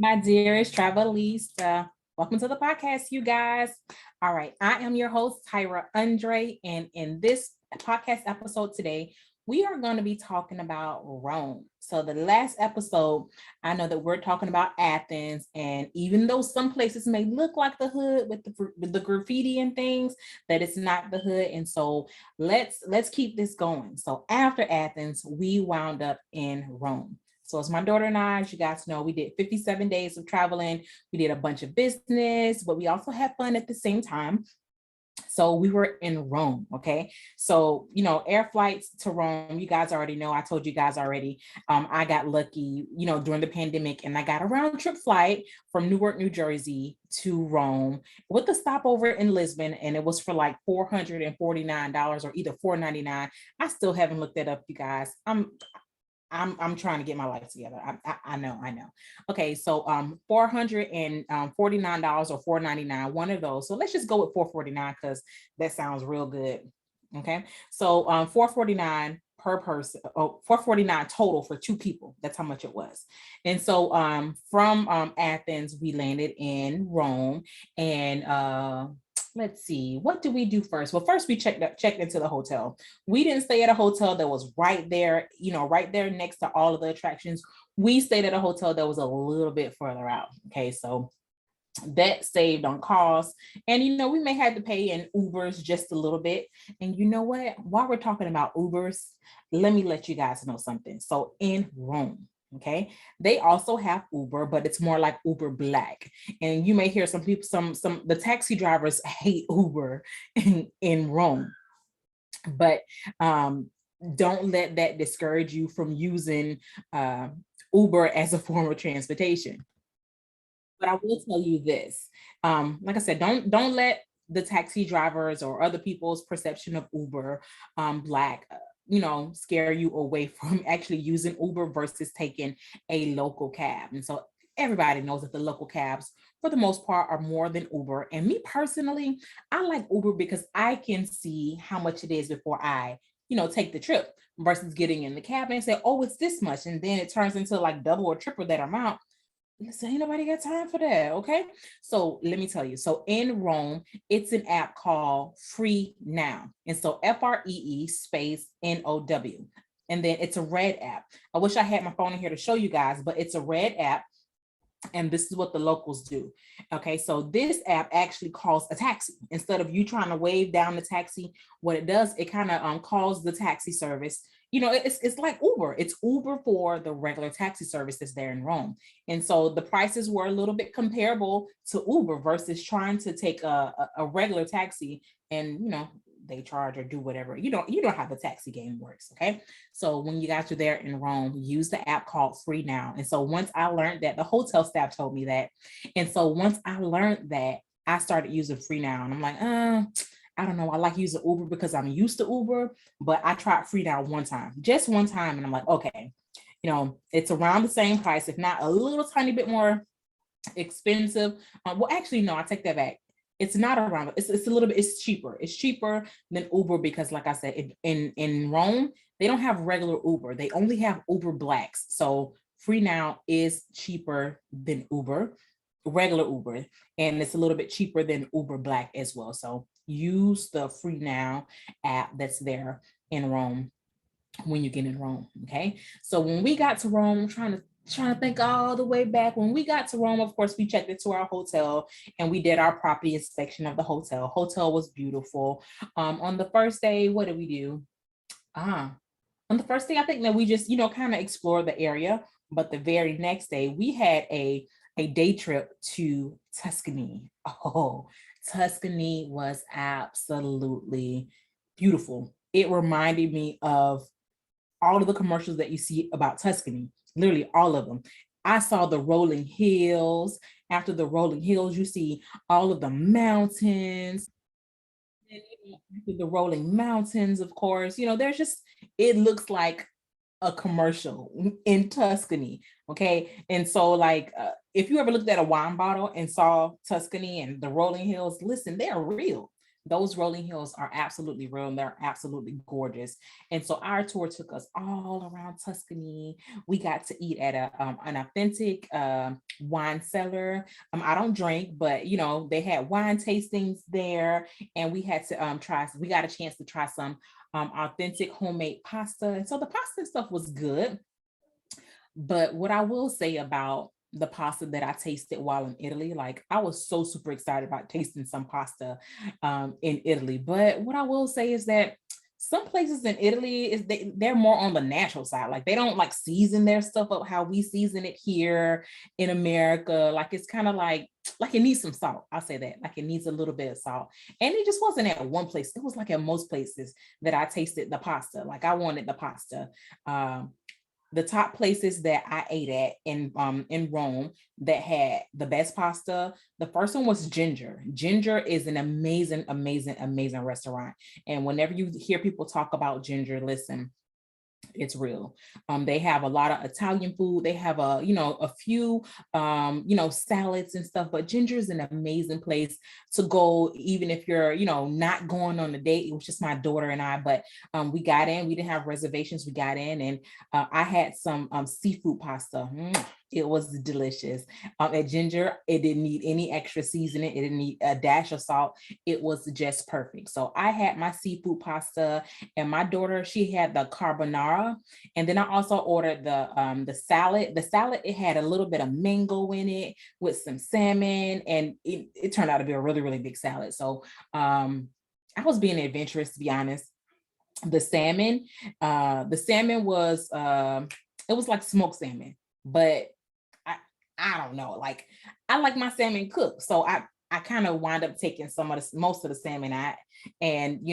My dearest Travelista. Welcome to the podcast, you guys. All right, I am your host, Tyra Andre, and in this podcast episode today, we are going to be talking about Rome. So, the last episode, I know that we're talking about Athens, and even though some places may look like the hood with the graffiti and things, that it's not the hood. And so, let's keep this going. So, after Athens, we wound up in Rome. So it's my daughter and I, as you guys know, we did 57 days of traveling. We did a bunch of business, but we also had fun at the same time. So we were in Rome. Okay. So, air flights to Rome, you guys already know, I told you guys already, I got lucky, during the pandemic, and I got a round trip flight from Newark, New Jersey to Rome with a stopover in Lisbon. And it was for like $449 or either $499. I still haven't looked that up, you guys. I'm trying to get my life together. I know. Okay, so $449 or $499, one of those. So let's just go with $449 because that sounds real good. Okay, so $449 per person. Oh, $449 total for two people. That's how much it was. And so from Athens, we landed in Rome, and let's see, what did we do first? Well, first we checked into the hotel. We didn't stay at a hotel that was right there, right there next to all of the attractions. We stayed at a hotel that was a little bit further out. Okay, so that saved on costs. And we may have to pay in Ubers just a little bit. And you know what? While we're talking about Ubers, let me let you guys know something. So in Rome, okay, they also have Uber, but it's more like Uber Black. And you may hear some people, the taxi drivers hate Uber in Rome. But don't let that discourage you from using Uber as a form of transportation. But I will tell you this. Like I said, don't let the taxi drivers or other people's perception of Uber Black, scare you away from actually using Uber versus taking a local cab. And so everybody knows that the local cabs, for the most part, are more than Uber. And me personally, I like Uber because I can see how much it is before I, take the trip versus getting in the cab and say, oh, it's this much. And then it turns into like double or triple that amount. Listen, ain't nobody got time for that. Okay. So let me tell you. So in Rome, it's an app called Free Now. And so FREE space NOW. And then it's a red app. I wish I had my phone in here to show you guys, but it's a red app. And this is what the locals do. Okay, so this app actually calls a taxi. Instead of you trying to wave down the taxi, what it does, it kind of calls the taxi service. It's like Uber. It's Uber for the regular taxi service that's there in Rome. And so the prices were a little bit comparable to Uber versus trying to take a regular taxi and, they charge or do whatever. You don't how the taxi game works. Okay. So when you guys are there in Rome, use the app called Free Now. And so once I learned that, the hotel staff told me that. And so once I learned that, I started using Free Now. And I'm like, I don't know. I like using Uber because I'm used to Uber, but I tried Free Now just one time. And I'm like, okay, it's around the same price, if not a little tiny bit more expensive. Well, actually, no, I take that back. It's not around. It's a little bit. It's cheaper. It's cheaper than Uber because, like I said, in Rome they don't have regular Uber. They only have Uber Blacks. So Free Now is cheaper than Uber, regular Uber, and it's a little bit cheaper than Uber Black as well. So use the Free Now app that's there in Rome when you get in Rome. Okay. So when we got to Rome, I'm trying to think all the way back. When we got to Rome, of course, we checked into our hotel and we did our property inspection of the hotel. Hotel was beautiful. On the first day, what did we do? On the first day, I think that we just, kind of explored the area. But the very next day, we had a day trip to Tuscany. Oh, Tuscany was absolutely beautiful. It reminded me of all of the commercials that you see about Tuscany, literally all of them. I saw the rolling hills. After the rolling hills, you see all of the mountains. And, after the rolling mountains, of course, it looks like a commercial in Tuscany. Okay. And so, like, if you ever looked at a wine bottle and saw Tuscany and the rolling hills, listen, they're real. those rolling hills are absolutely real and they're absolutely gorgeous. And so our tour took us all around Tuscany. We got to eat at an authentic wine cellar. I don't drink, but you know, they had wine tastings there, and we had to we got a chance to try some authentic homemade pasta. And so the pasta stuff was good. But what I will say about the pasta that I tasted while in Italy, like I was so super excited about tasting some pasta in Italy. But what I will say is that some places in Italy they're more on the natural side. Like they don't like season their stuff up how we season it here in America. Like it's kind of like it needs some salt. I'll say that. Like it needs a little bit of salt. And it just wasn't at one place. It was like at most places that I tasted the pasta. Like I wanted the pasta. The top places that I ate at in Rome that had the best pasta, the first one was Ginger. Ginger is an amazing, amazing, amazing restaurant. And whenever you hear people talk about Ginger, listen, it's real. They have a lot of Italian food. They have a few salads and stuff, but Ginger is an amazing place to go, even if you're, not going on a date. It was just my daughter and I, but we got in, we didn't have reservations. We got in and I had some seafood pasta. It was delicious. At Ginger, it didn't need any extra seasoning. It didn't need a dash of salt. It was just perfect. So I had my seafood pasta, and my daughter, she had the carbonara. And then I also ordered the salad. The salad, it had a little bit of mango in it with some salmon, and it turned out to be a really, really big salad. So I was being adventurous, to be honest. The salmon was it was like smoked salmon, but I don't know. Like I like my salmon cooked. So I kind of wind up taking most of the salmon out, and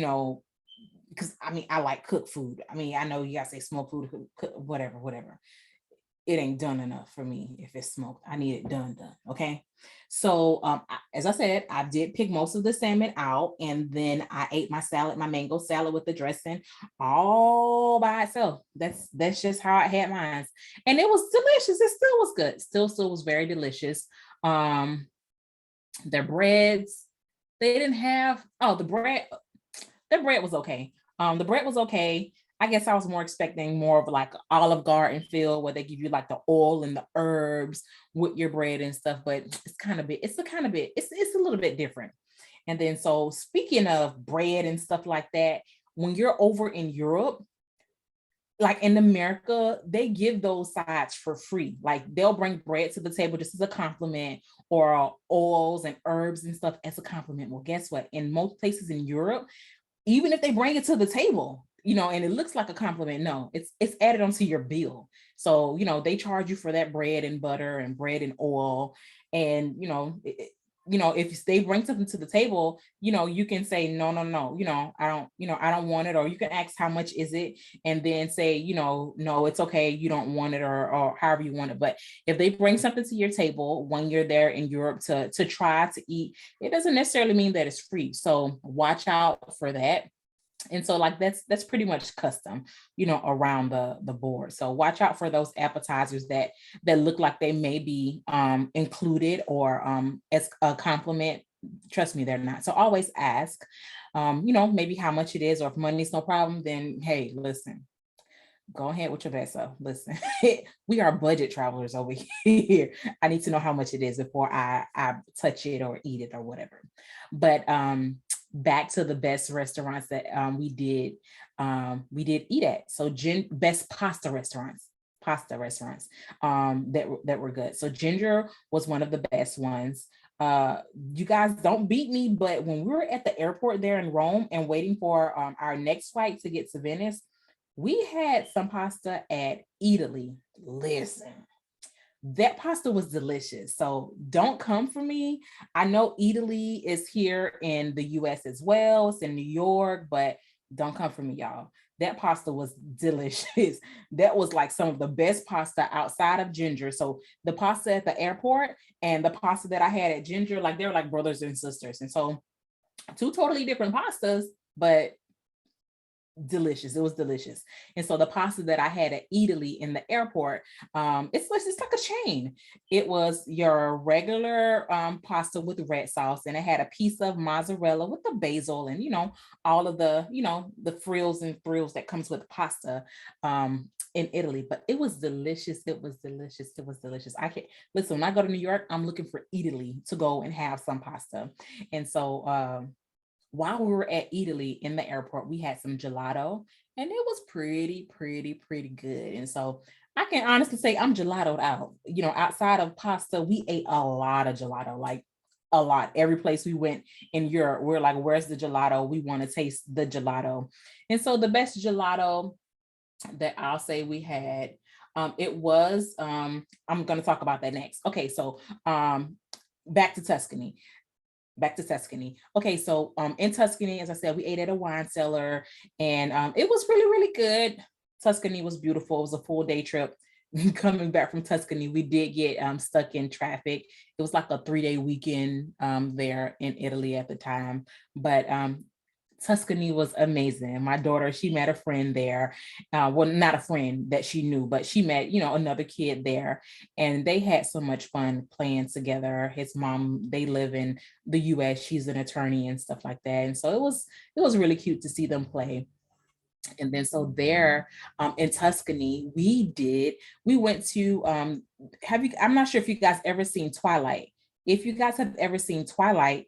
because I like cooked food. I know you gotta say smoked food, whatever. It ain't done enough for me if it's smoked. I need it done. Okay. So as I said, I did pick most of the salmon out, and then I ate my salad, my mango salad with the dressing all by itself. That's just how I had mine. And it was delicious. It still was good. Still was very delicious. Their breads, they didn't have, the bread was okay. The bread was okay. I guess I was more expecting more of like Olive Garden feel, where they give you like the oil and the herbs with your bread and stuff, but it's a little bit different. And then, so speaking of bread and stuff like that, when you're over in Europe, like in America, they give those sides for free. Like they'll bring bread to the table just as a compliment, or oils and herbs and stuff as a compliment. Well, guess what? In most places in Europe, even if they bring it to the table, and it looks like a compliment, no, it's added onto your bill. So, they charge you for that bread and butter and bread and oil. And, if they bring something to the table, you can say, no, I don't want it. Or you can ask, how much is it? And then say, no, it's okay. You don't want it, or however you want it. But if they bring something to your table when you're there in Europe to try to eat, it doesn't necessarily mean that it's free. So watch out for that. And so like that's pretty much custom, around the board. So watch out for those appetizers that look like they may be included or as a compliment. Trust me, they're not. So always ask, maybe how much it is, or if money's no problem, then hey, listen, go ahead with your best self. Listen, we are budget travelers over here. I need to know how much it is before I touch it or eat it or whatever. But back to the best restaurants that we did eat at. So best pasta restaurants that were good. So Ginger was one of the best ones. You guys don't beat me, but when we were at the airport there in Rome and waiting for our next flight to get to Venice, we had some pasta at Italy. Listen, that pasta was delicious. So don't come for me. I know Italy is here in the US as well. It's in New York, but don't come for me, y'all. That pasta was delicious. That was like some of the best pasta outside of Ginger. So the pasta at the airport and the pasta that I had at Ginger, like they were like brothers and sisters. And so two totally different pastas, but delicious. It was delicious. And so the pasta that I had at Italy in the airport, it's like a chain. It was your regular pasta with red sauce, and it had a piece of mozzarella with the basil, and all of the the frills and thrills that comes with pasta in Italy. But it was delicious. It was delicious. It was delicious. I can't listen, when I go to New York, I'm looking for Italy to go and have some pasta. And so while we were at Italy in the airport, we had some gelato, and it was pretty good. And so I can honestly say I'm gelatoed out. Outside of pasta, we ate a lot of gelato, like a lot. Every place we went in Europe, we're like, where's the gelato? We want to taste the gelato. And so the best gelato that I'll say we had, it was, I'm going to talk about that next. Okay, so back to Tuscany. Okay, so in Tuscany, as I said, we ate at a wine cellar, and it was really good. Tuscany was beautiful. It was a full day trip. Coming back from Tuscany, we did get stuck in traffic. It was like a 3-day weekend there in Italy at the time, but Tuscany was amazing. My daughter, she met a friend there. Well, not a friend that she knew, but she met, another kid there. And they had so much fun playing together. His mom, they live in the US. She's an attorney and stuff like that. And so it was really cute to see them play. And then so there in Tuscany, we went to, I'm not sure if you guys ever seen Twilight. If you guys have ever seen Twilight,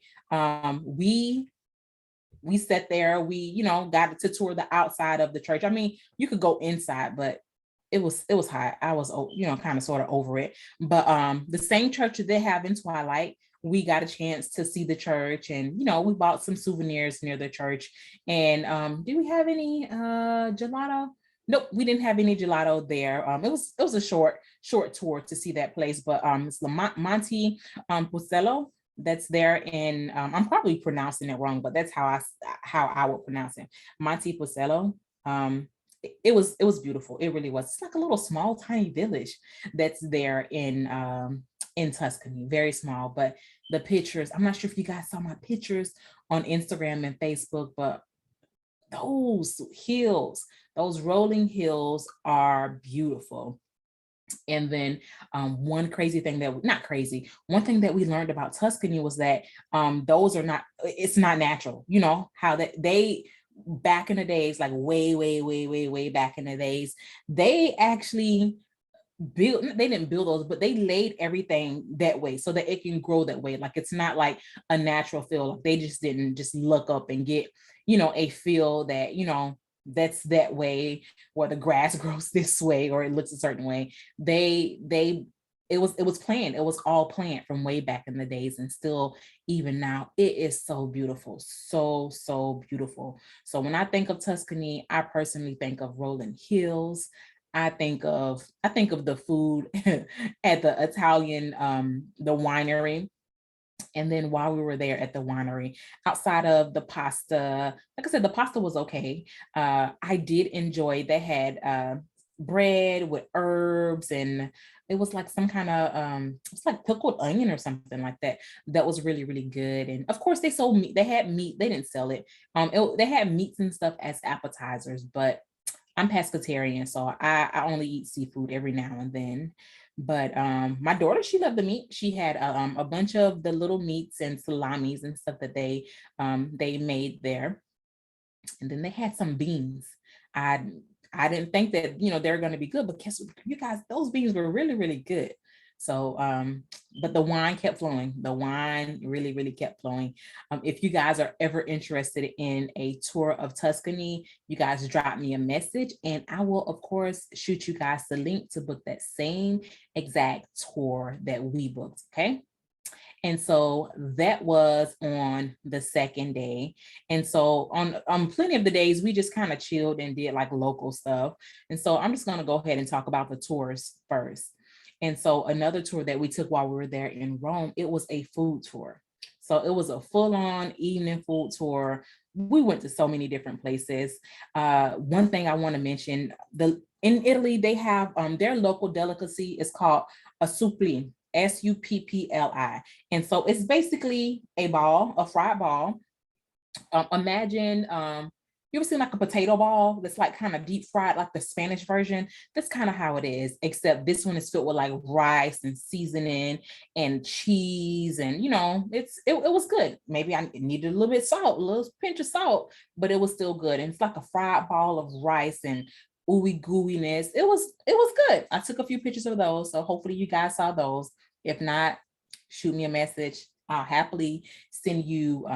we sat there, we, got to tour the outside of the church. I mean, you could go inside, but it was hot. I was, kind of sort of over it. But the same church that they have in Twilight, we got a chance to see the church, and, we bought some souvenirs near the church. And did we have any gelato? Nope, we didn't have any gelato there. It was a short tour to see that place, but it's Monte Pucello. That's there in, I'm probably pronouncing it wrong, but that's how I would pronounce it. Monte Pucello. It was beautiful. It really was. It's like a little small, tiny village that's there in Tuscany. Very small, but the pictures, I'm not sure if you guys saw my pictures on Instagram and Facebook, but those hills, those rolling hills are beautiful. And then one thing that we learned about Tuscany was that it's not natural. How that they, back in the days, like way back in the days, they actually they didn't build those, but they laid everything that way so that it can grow that way. Like, it's not like a natural field. Like, they just didn't just look up and get, a field that, that's that way, where the grass grows this way or it looks a certain way. It was planned. It was all planned from way back in the days, and still even now it is so beautiful, so beautiful. So when I think of Tuscany, I personally think of rolling hills. I think of the food at the Italian the winery. And then while we were there at the winery, outside of the pasta, like I said, the pasta was okay. I did enjoy, they had bread with herbs, and it was like some kind of, it's like pickled onion or something like that. That was really good. And of course they sold meat. They had meat. They didn't sell it. They had meats and stuff as appetizers, but I'm pescatarian, so I only eat seafood every now and then. But my daughter, she loved the meat. She had a bunch of the little meats and salamis and stuff that they made there. And then they had some beans. I didn't think that, they're going to be good, but guess what, you guys, those beans were really good. So, but the wine kept flowing. The wine really kept flowing. If you guys are ever interested in a tour of Tuscany, you guys drop me a message, and I will, of course, shoot you guys the link to book that same exact tour that we booked. Okay. And so that was on the second day. And so on plenty of the days, we just kind of chilled and did like local stuff. And so I'm just going to go ahead and talk about the tours first. And so another tour that we took while we were there in Rome, it was a food tour. So it was a full-on evening food tour. We went to so many different places. One thing I want to mention, in Italy, they have their local delicacy is called a suppli, S-U-P-P-L-I. And so it's basically a fried ball. Imagine you ever seen like a potato ball that's like kind of deep fried, like the Spanish version? That's kind of how it is, except this one is filled with like rice and seasoning and cheese, and it was good. Maybe I needed a little bit of salt, a little pinch of salt, but it was still good. And it's like a fried ball of rice and ooey gooiness. It was good. I took a few pictures of those, so hopefully you guys saw those. If not, shoot me a message. I'll happily send you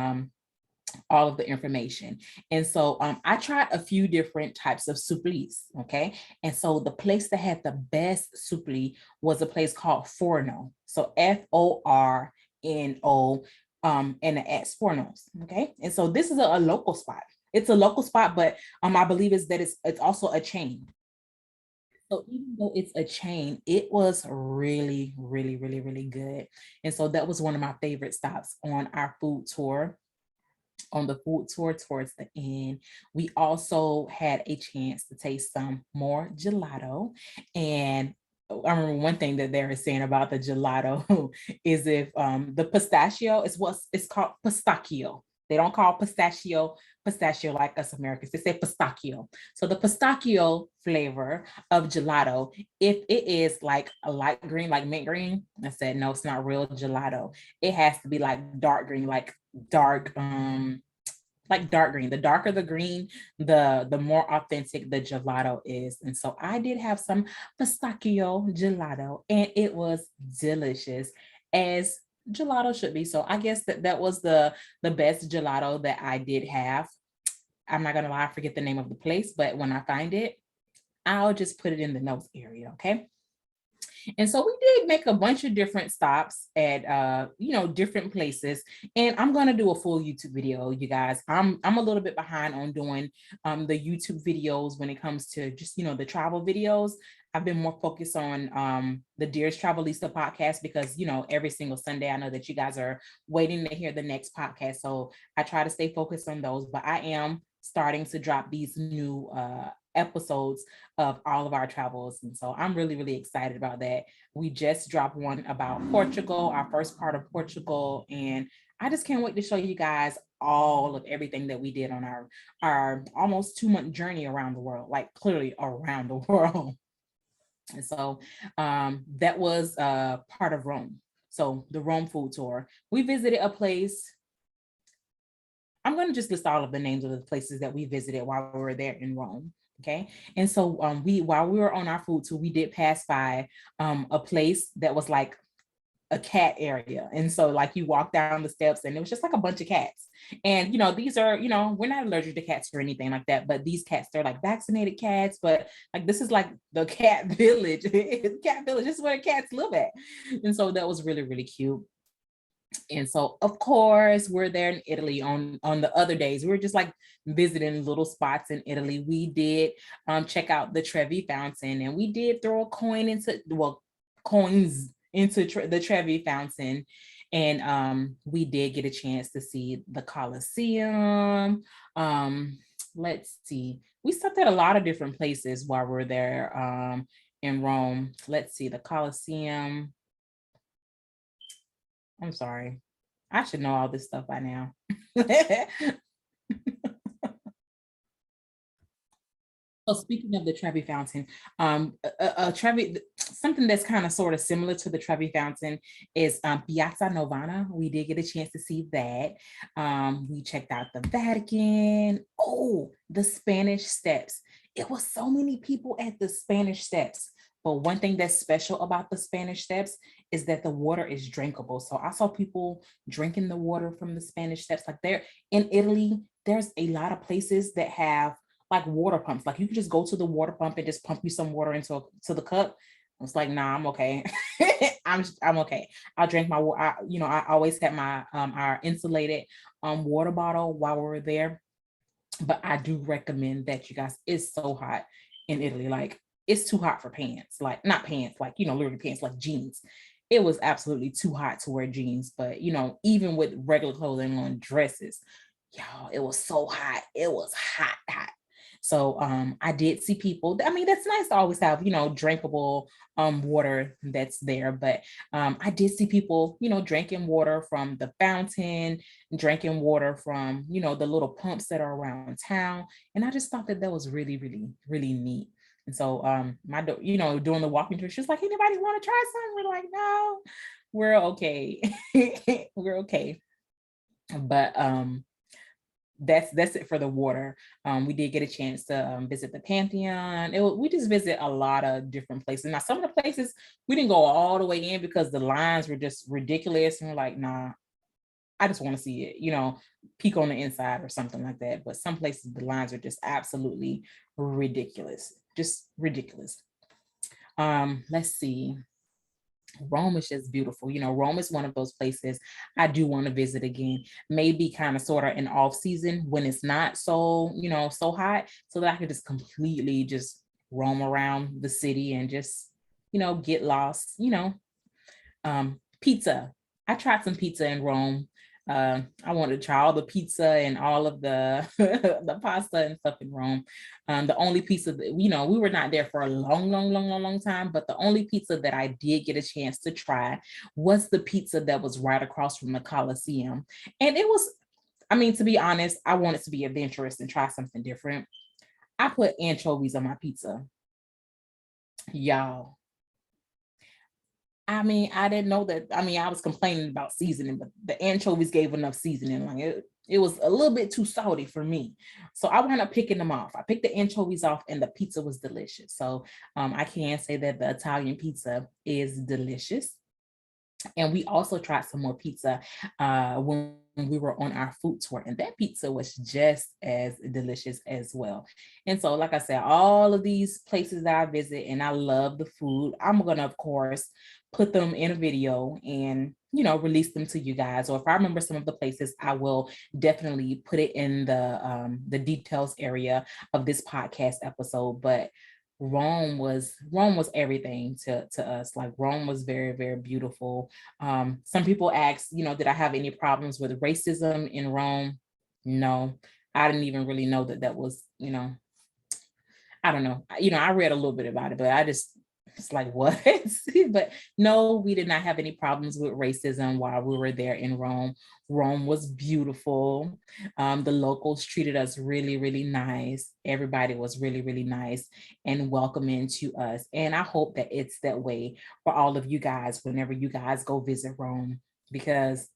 all of the information. And so I tried a few different types of souplis, okay? And so the place that had the best soupli was a place called Forno. So Forno, and the at Fornos, okay? And so this is a local spot. It's a local spot, but I believe it's also a chain. So even though it's a chain, it was really, really, really, really good. And so that was one of my favorite stops on our food tour. On the food tour towards the end, we also had a chance to taste some more gelato. And I remember one thing that they were saying about the gelato is if the pistachio is it's called pistachio. They don't call pistachio like us Americans. They say pistachio. So the pistachio flavor of gelato, if it is like a light green, like mint green, I said, no, it's not real gelato. It has to be like dark green, dark dark green. The darker the green, the more authentic the gelato is. And so I did have some pistachio gelato, and it was delicious, as gelato should be. So I guess that was the best gelato that I did have. I'm not gonna lie, I forget the name of the place, but when I find it, I'll just put it in the notes area, okay? And so we did make a bunch of different stops at different places. And I'm gonna do a full YouTube video, you guys. I'm a little bit behind on doing the YouTube videos when it comes to just the travel videos. I've been more focused on the Dearest Travelista podcast because every single Sunday I know that you guys are waiting to hear the next podcast. So I try to stay focused on those, but I am starting to drop these new episodes of all of our travels. And so I'm really, really excited about that. We just dropped one about Portugal, our first part of Portugal. And I just can't wait to show you guys all of everything that we did on our almost 2-month journey around the world, like clearly around the world. And so that was part of Rome. So the Rome food tour, we visited a place. I'm going to just list all of the names of the places that we visited while we were there in Rome. Okay. And so while we were on our food tour, we did pass by a place that was like a cat area. And so like you walk down the steps and it was just like a bunch of cats. And these are, we're not allergic to cats or anything like that, but these cats, they're like vaccinated cats, but like this is like the cat village. Cat village, this is where cats live at. And so that was really, really cute. And so, of course, we're there in Italy on the other days. We were just like visiting little spots in Italy. We did check out the Trevi Fountain, and we did throw coins into the Trevi Fountain. And we did get a chance to see the Colosseum. Let's see. We stopped at a lot of different places while we're there in Rome. Let's see, the Colosseum. I'm sorry. I should know all this stuff by now. So speaking of the Trevi Fountain, something that's kind of sort of similar to the Trevi Fountain is Piazza Novana. We did get a chance to see that. We checked out the Vatican. Oh, the Spanish Steps. It was so many people at the Spanish Steps. But one thing that's special about the Spanish Steps is that the water is drinkable. So I saw people drinking the water from the Spanish Steps. Like there in Italy, there's a lot of places that have like water pumps. Like you can just go to the water pump and just pump you some water into the cup. I was like, nah, I'm okay. I'm okay. I'll drink my water. I always had my our insulated water bottle while we were there. But I do recommend that, you guys. It's so hot in Italy. Like it's too hot for pants. Like not pants, like literally pants, like jeans. It was absolutely too hot to wear jeans. But even with regular clothing on, dresses, y'all, it was so hot. It was hot. So I did see people. I mean, that's nice to always have, drinkable water that's there. But I did see people, drinking water from the fountain, drinking water from, the little pumps that are around town. And I just thought that that was really, really, really neat. And so doing the walking tour, she was like, anybody want to try something? We're like, no, we're okay. We're okay. But that's it for the water. We did get a chance to visit the Pantheon. We just visit a lot of different places. Now, some of the places we didn't go all the way in because the lines were just ridiculous. And we're like, nah, I just want to see it, peek on the inside or something like that. But some places the lines are just absolutely ridiculous, just ridiculous. Let's see. Rome is just beautiful. Rome is one of those places I do want to visit again, maybe kind of sort of in off season when it's not so, so hot, so that I could just completely just roam around the city and just, get lost, pizza. I tried some pizza in Rome. I wanted to try all the pizza and all of the the pasta and stuff in Rome. The only pizza that, we were not there for a long time, but the only pizza that I did get a chance to try was the pizza that was right across from the Colosseum. And it was, I mean, to be honest, I wanted to be adventurous and try something different. I put anchovies on my pizza. Y'all, I mean, I didn't know that. I mean, I was complaining about seasoning, but the anchovies gave enough seasoning. Like it was a little bit too salty for me. So I wound up picking them off. I picked the anchovies off and the pizza was delicious. So I can say that the Italian pizza is delicious. And we also tried some more pizza when we were on our food tour, and that pizza was just as delicious as well. And so, like I said, all of these places that I visit and I love the food, I'm gonna, of course, put them in a video and release them to you guys. Or if I remember some of the places, I will definitely put it in the details area of this podcast episode. But Rome was everything to us. Like Rome was very, very beautiful. Some people ask, did I have any problems with racism in Rome? No, I didn't even really know that was, I don't know. I read a little bit about it, but it's like, what? But no, we did not have any problems with racism while we were there in Rome. Rome was beautiful. The locals treated us really, really nice. Everybody was really, really nice and welcoming to us. And I hope that it's that way for all of you guys whenever you guys go visit Rome, because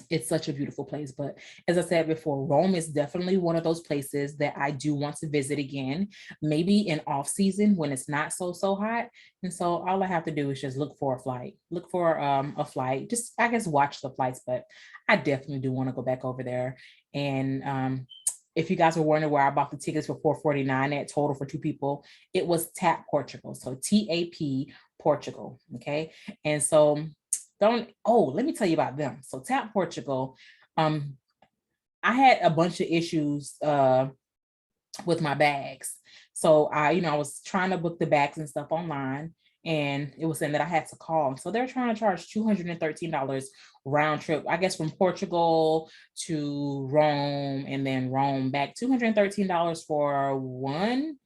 it's such a beautiful place. But as I said before, Rome is definitely one of those places that I do want to visit again, maybe in off season when it's not so hot. And so all I have to do is just look for a flight, just, I guess, watch the flights. But I definitely do want to go back over there. And if you guys were wondering where I bought the tickets for $449 at total for two people, it was TAP Portugal. So TAP Portugal. Okay. And so let me tell you about them. So TAP Portugal, I had a bunch of issues with my bags. So I was trying to book the bags and stuff online, and it was saying that I had to call. So they're trying to charge $213 round trip, I guess, from Portugal to Rome and then Rome back. $213 for one.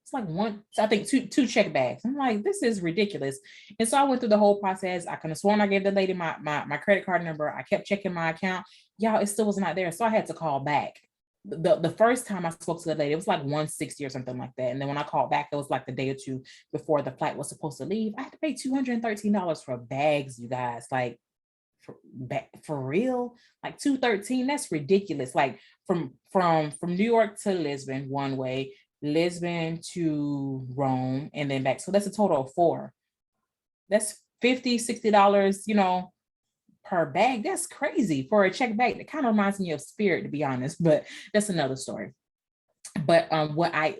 It's like one, I think two check bags. I'm like, this is ridiculous. And so I went through the whole process. I could have sworn I gave the lady my credit card number. I kept checking my account. Y'all, it still was not there. So I had to call back. The first time I spoke to the lady, it was like 160 or something like that. And then when I called back, it was like the day or two before the flight was supposed to leave. I had to pay $213 for bags, you guys. Like, for real? Like $213, that's ridiculous. Like from New York to Lisbon one way, Lisbon to Rome, and then back. So that's a total of $4. That's $50-$60, per bag. That's crazy for a check bag. It kind of reminds me of Spirit, to be honest, but that's another story. But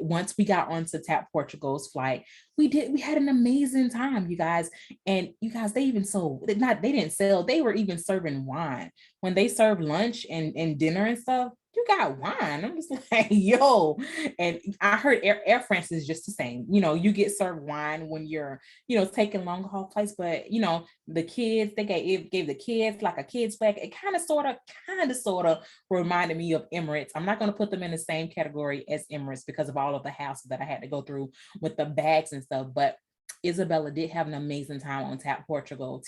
once we got onto TAP Portugal's flight, we had an amazing time, you guys. And you guys, they didn't sell, they were even serving wine when they served lunch and dinner and stuff. you got wine. I'm just like, yo. And I heard Air France is just the same. You get served wine when you're, taking long haul flights, but the kids, they gave the kids like a kids bag. It kind of sort of reminded me of Emirates. I'm not going to put them in the same category as Emirates because of all of the hassle that I had to go through with the bags and stuff. But Isabella did have an amazing time on TAP Portugal,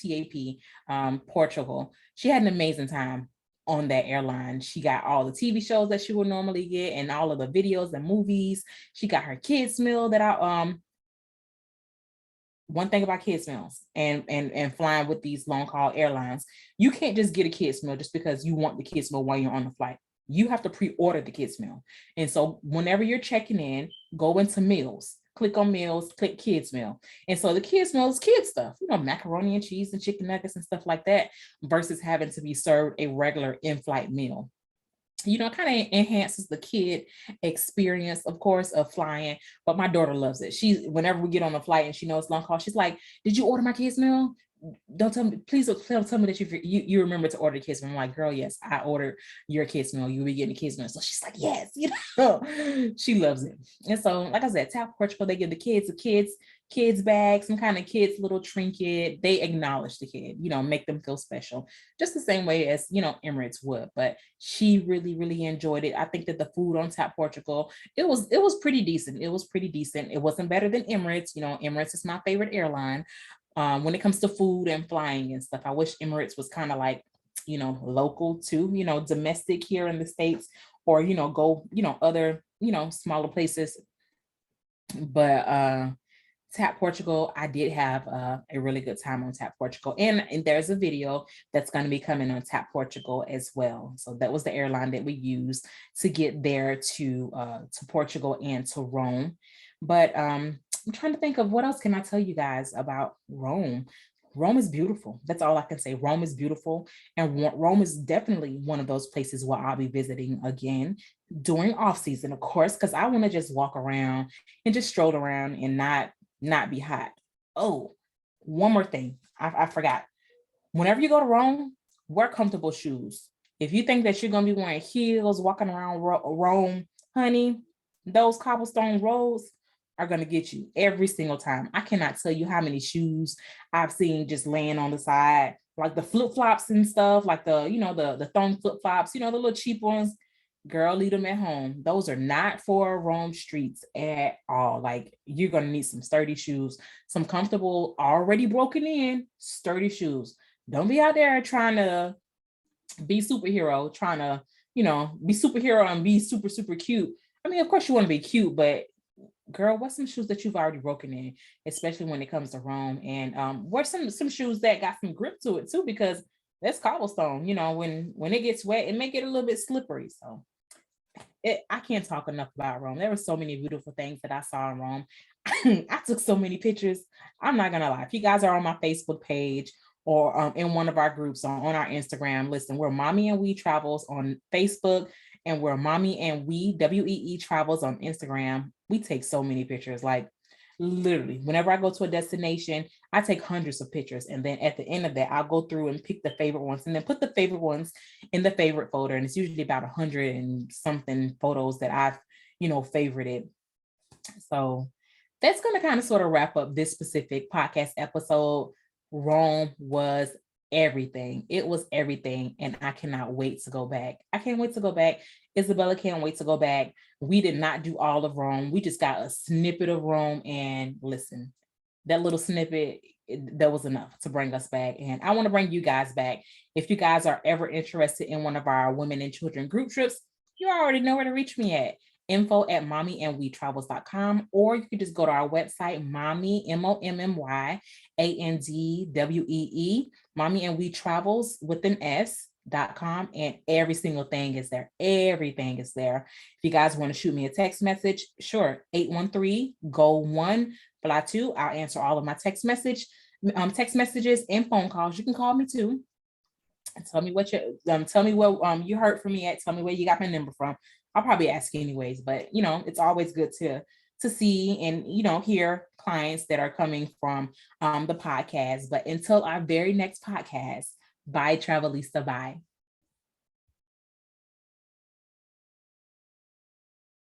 Portugal. She had an amazing time on that airline. She got all the TV shows that she would normally get and all of the videos and movies. She got her kids meal that one thing about kids meals and flying with these long haul airlines, you can't just get a kids meal just because you want the kids meal while you're on the flight. You have to pre-order the kids meal. And so whenever you're checking in, go into meals, click on meals, click kids meal. And so the kids meal is kid stuff, macaroni and cheese and chicken nuggets and stuff like that, versus having to be served a regular in-flight meal. Kind of enhances the kid experience, of course, of flying. But my daughter loves it. Whenever we get on the flight and she knows long haul, she's like, did you order my kids meal? Don't tell me, please don't tell me that you remember to order the kids meal. I'm like, girl, yes, I ordered your kids meal. You'll be getting the kids meal. So she's like, yes, she loves it. And so, like I said, TAP Portugal, they give the kids bag, some kind of kids little trinket. They acknowledge the kid, make them feel special, just the same way as Emirates would. But she really, really enjoyed it. I think that the food on TAP Portugal, it was pretty decent. It wasn't better than Emirates. Emirates is my favorite airline. When it comes to food and flying and stuff, I wish Emirates was kind of like, local too, domestic here in the States, or, go, other, smaller places. But TAP Portugal, I did have a really good time on TAP Portugal. And there's a video that's going to be coming on TAP Portugal as well. So that was the airline that we used to get there to Portugal and to Rome. But I'm trying to think of what else can I tell you guys about Rome. Rome is beautiful. That's all I can say. Rome is beautiful. And Rome is definitely one of those places where I'll be visiting again during off season, of course, because I want to just walk around and just stroll around and not be hot. Oh, one more thing. I forgot. Whenever you go to Rome, wear comfortable shoes. If you think that you're going to be wearing heels, walking around Rome, honey, those cobblestone roads are going to get you every single time. I cannot tell you how many shoes I've seen just laying on the side, like the flip-flops and stuff, like the thong flip-flops, the little cheap ones. Girl, leave them at home. Those are not for Rome streets at all. Like, you're going to need some sturdy shoes, some comfortable, already broken in, sturdy shoes. Don't be out there trying to be superhero, be superhero and be super, super cute. I mean, of course you want to be cute, but girl, wear some shoes that you've already broken in, especially when it comes to Rome. And wear some shoes that got some grip to it too, because that's cobblestone. When it gets wet, it may get a little bit slippery. So I can't talk enough about Rome. There were so many beautiful things that I saw in Rome. I took so many pictures. I'm not gonna lie. If you guys are on my Facebook page or in one of our groups on our Instagram, listen, we're Mommy and We Travels on Facebook, and we're Mommy and We WEE Travels on Instagram. We take so many pictures. Like, literally, whenever I go to a destination, I take hundreds of pictures. And then at the end of that, I'll go through and pick the favorite ones and then put the favorite ones in the favorite folder. And it's usually about 100 and something photos that I've, favorited. So that's going to kind of sort of wrap up this specific podcast episode. Rome was everything. It was everything. And I cannot wait to go back. I can't wait to go back. Isabella can't wait to go back. We did not do all of Rome. We just got a snippet of Rome. And listen, that little snippet, that was enough to bring us back. And I want to bring you guys back. If you guys are ever interested in one of our women and children group trips, you already know where to reach me at. info@mommyandwetravels.com, or you can just go to our website, Mommy, MOMMYANDWEE, Mommy and We Travels with an S.com, and every single thing is there. Everything is there. If you guys want to shoot me a text message, sure, 813-GO1-FLY2. I'll answer all of my text messages and phone calls. You can call me too. Tell me what you heard from me at. Tell me where you got my number from. I'll probably ask anyways, but it's always good to see and hear clients that are coming from the podcast. But until our very next podcast, bye, Travelista, bye.